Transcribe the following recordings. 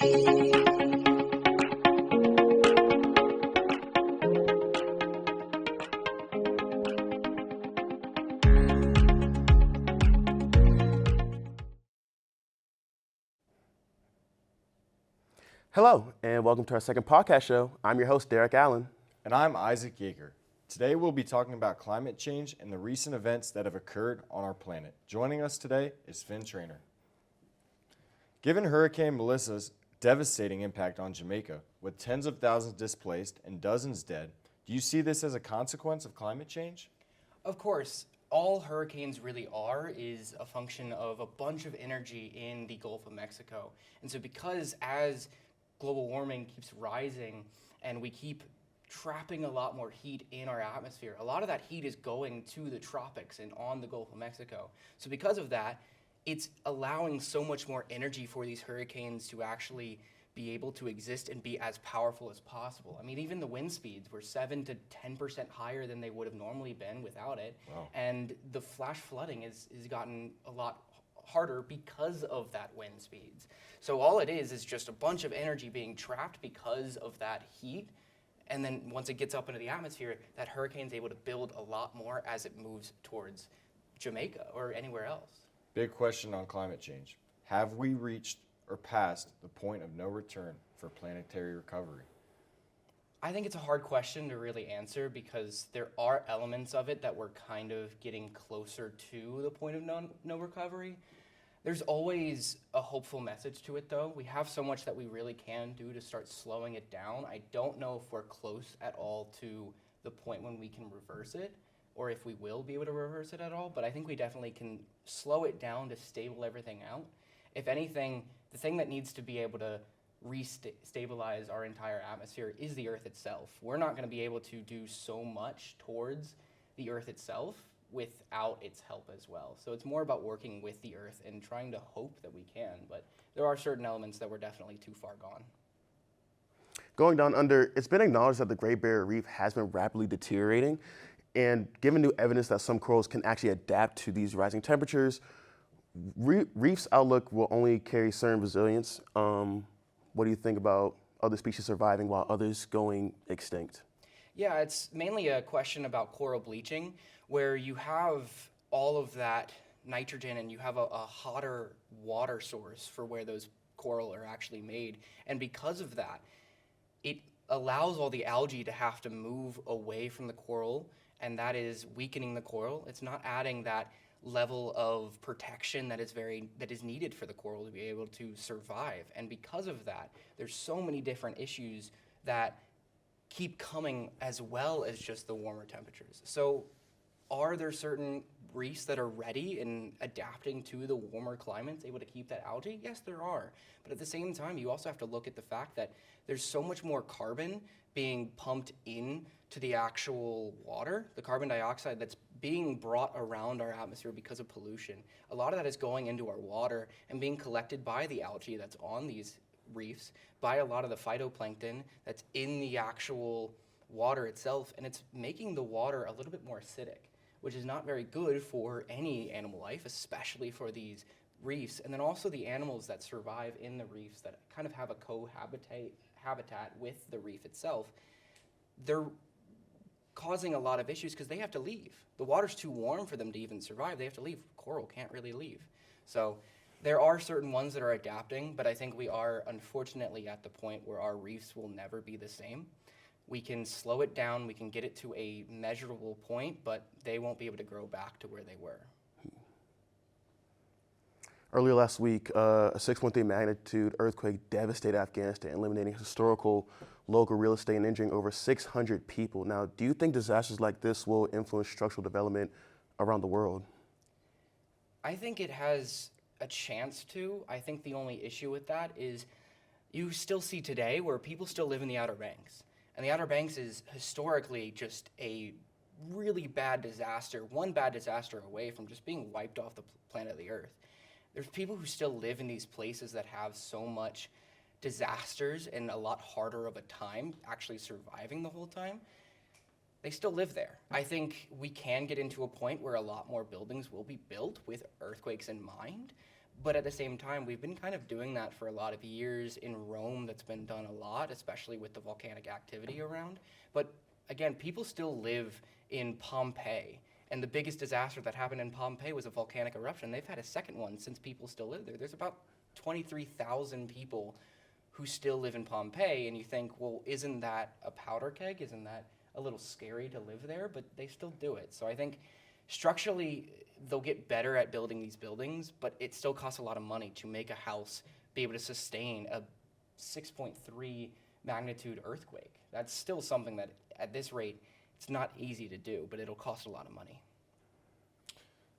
Hello, and welcome to our second podcast show. I'm your host, Derek Allen. And I'm Isaac Yeager. Today we'll be talking about climate change and the recent events that have occurred on our planet. Joining us today is Finn Trainer. Given Hurricane Melissa's devastating impact on Jamaica, with tens of thousands displaced and dozens dead, do you see this as a consequence of climate change? Of course, all hurricanes really are is a function of a bunch of energy in the Gulf of Mexico. And so because as global warming keeps rising and we keep trapping a lot more heat in our atmosphere, a lot of that heat is going to the tropics and on the Gulf of Mexico. So because of that, it's allowing so much more energy for these hurricanes to actually be able to exist and be as powerful as possible. I mean, even the wind speeds were 7 to 10% higher than they would have normally been without it. Wow. And the flash flooding has gotten a lot harder because of that wind speeds. So all it is just a bunch of energy being trapped because of that heat. And then once it gets up into the atmosphere, that hurricane's able to build a lot more as it moves towards Jamaica or anywhere else. Big question on climate change. Have we reached or passed the point of no return for planetary recovery? I think it's a hard question to really answer because there are elements of it that we're kind of getting closer to the point of no recovery. There's always a hopeful message to it, though. We have so much that we really can do to start slowing it down. I don't know if we're close at all to the point when we can reverse it, or if we will be able to reverse it at all, but I think we definitely can slow it down to stable everything out. If anything, the thing that needs to be able to stabilize our entire atmosphere is the Earth itself. We're not going to be able to do so much towards the Earth itself without its help as well. So it's more about working with the Earth and trying to hope that we can, but there are certain elements that we're definitely too far gone. Going down under, it's been acknowledged that the Great Barrier Reef has been rapidly deteriorating, and given new evidence that some corals can actually adapt to these rising temperatures, reef's outlook will only carry certain resilience. What do you think about other species surviving while others going extinct? Yeah, it's mainly a question about coral bleaching, where you have all of that nitrogen and you have a hotter water source for where those coral are actually made. And because of that, it allows all the algae to have to move away from the coral, and that is weakening the coral. It's not adding that level of protection that is needed for the coral to be able to survive. And because of that, there's so many different issues that keep coming as well as just the warmer temperatures. So are there certain reefs that are ready and adapting to the warmer climates, able to keep that algae? Yes, there are. But at the same time, you also have to look at the fact that there's so much more carbon being pumped in to the actual water, the carbon dioxide that's being brought around our atmosphere because of pollution. A lot of that is going into our water and being collected by the algae that's on these reefs, by a lot of the phytoplankton that's in the actual water itself, and it's making the water a little bit more acidic, which is not very good for any animal life, especially for these reefs. And then also the animals that survive in the reefs that kind of have a habitat with the reef itself, they're causing a lot of issues because they have to leave. The water's too warm for them to even survive. They have to leave. Coral can't really leave. So there are certain ones that are adapting, but I think we are unfortunately at the point where our reefs will never be the same. We can slow it down, we can get it to a measurable point, but they won't be able to grow back to where they were. Earlier last week, a 6.3 magnitude earthquake devastated Afghanistan, eliminating historical local real estate and injuring over 600 people. Now, do you think disasters like this will influence structural development around the world? I think it has a chance to. I think the only issue with that is you still see today where people still live in the Outer Banks. And the Outer Banks is historically just a really bad disaster, one bad disaster away from just being wiped off the planet of the Earth. There's people who still live in these places that have so much disasters and a lot harder of a time actually surviving the whole time. They still live there. I think we can get into a point where a lot more buildings will be built with earthquakes in mind, But at the same time, we've been kind of doing that for a lot of years. In Rome, that's been done a lot, especially with the volcanic activity around. But again, people still live in Pompeii. And the biggest disaster that happened in Pompeii was a volcanic eruption. They've had a second one since people still live there. There's about 23,000 people who still live in Pompeii. And you think, well, isn't that a powder keg? Isn't that a little scary to live there? But they still do it. So I think structurally, they'll get better at building these buildings, but it still costs a lot of money to make a house be able to sustain a 6.3 magnitude earthquake. That's still something that, at this rate, it's not easy to do, but it'll cost a lot of money.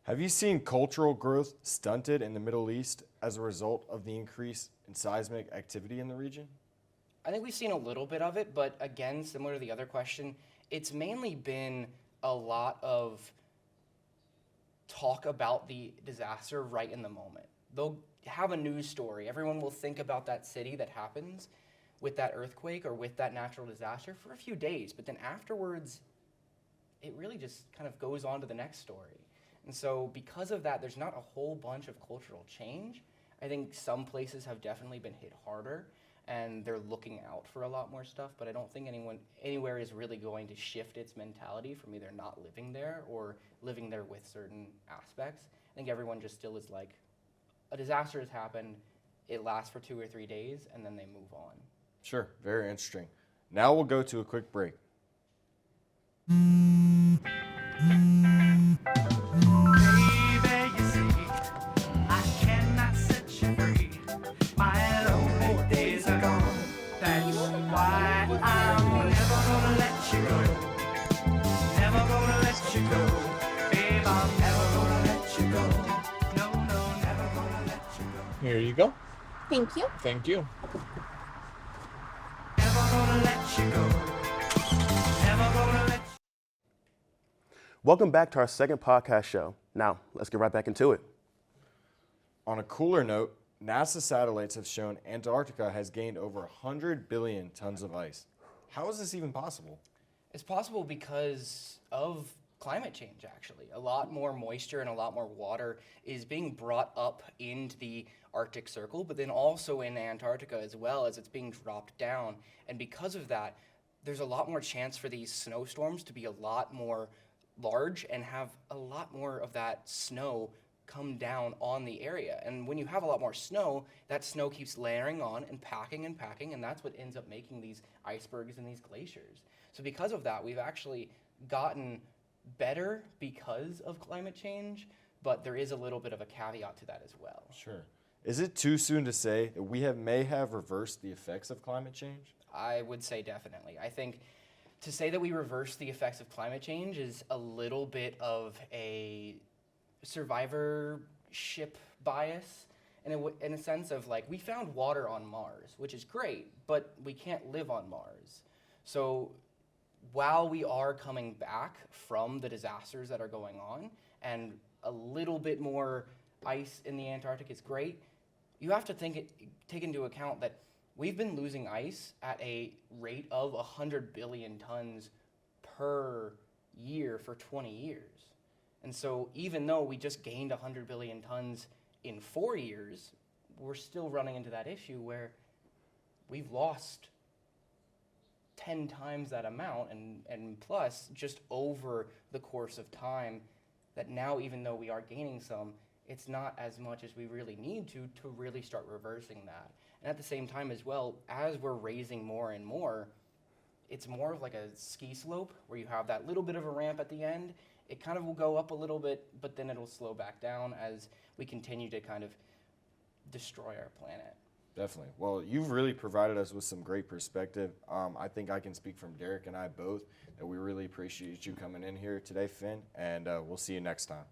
Have you seen cultural growth stunted in the Middle East as a result of the increase in seismic activity in the region? I think we've seen a little bit of it, but again, similar to the other question, it's mainly been a lot of talk about the disaster right in the moment. They'll have a news story. Everyone will think about that city that happens with that earthquake or with that natural disaster for a few days, but then afterwards, it really just kind of goes on to the next story. And so because of that, there's not a whole bunch of cultural change. I think some places have definitely been hit harder, and they're looking out for a lot more stuff, but I don't think anywhere is really going to shift its mentality from either not living there or living there with certain aspects. I think everyone just still is like, a disaster has happened, it lasts for 2 or 3 days, and then they move on. Sure, very interesting. Now we'll go to a quick break. Here you go. Thank you. Thank you. Welcome back to our second podcast show. Now, let's get right back into it. On a cooler note, NASA satellites have shown Antarctica has gained over 100 billion tons of ice. How is this even possible? It's possible because of climate change, actually. A lot more moisture and a lot more water is being brought up into the Arctic Circle, but then also in Antarctica as well, as it's being dropped down. And because of that, there's a lot more chance for these snowstorms to be a lot more large and have a lot more of that snow come down on the area. And when you have a lot more snow, that snow keeps layering on and packing, and that's what ends up making these icebergs and these glaciers. So because of that, we've actually gotten better because of climate change, but there is a little bit of a caveat to that as well. Sure. Is it too soon to say that we may have reversed the effects of climate change? I would say definitely. I think to say that we reverse the effects of climate change is a little bit of a survivorship bias in a sense of like, we found water on Mars, which is great, but we can't live on Mars. So while we are coming back from the disasters that are going on and a little bit more ice in the Antarctic is great, you have to take into account that we've been losing ice at a rate of 100 billion tons per year for 20 years. And so even though we just gained 100 billion tons in 4 years, we're still running into that issue where we've lost 10 times that amount and plus just over the course of time, that now even though we are gaining some, it's not as much as we really need to really start reversing that. And at the same time as well, as we're raising more and more, it's more of like a ski slope where you have that little bit of a ramp at the end. It kind of will go up a little bit, but then it'll slow back down as we continue to kind of destroy our planet. Definitely. Well, you've really provided us with some great perspective. I think I can speak from Derek and I both that we really appreciate you coming in here today, Finn, and we'll see you next time.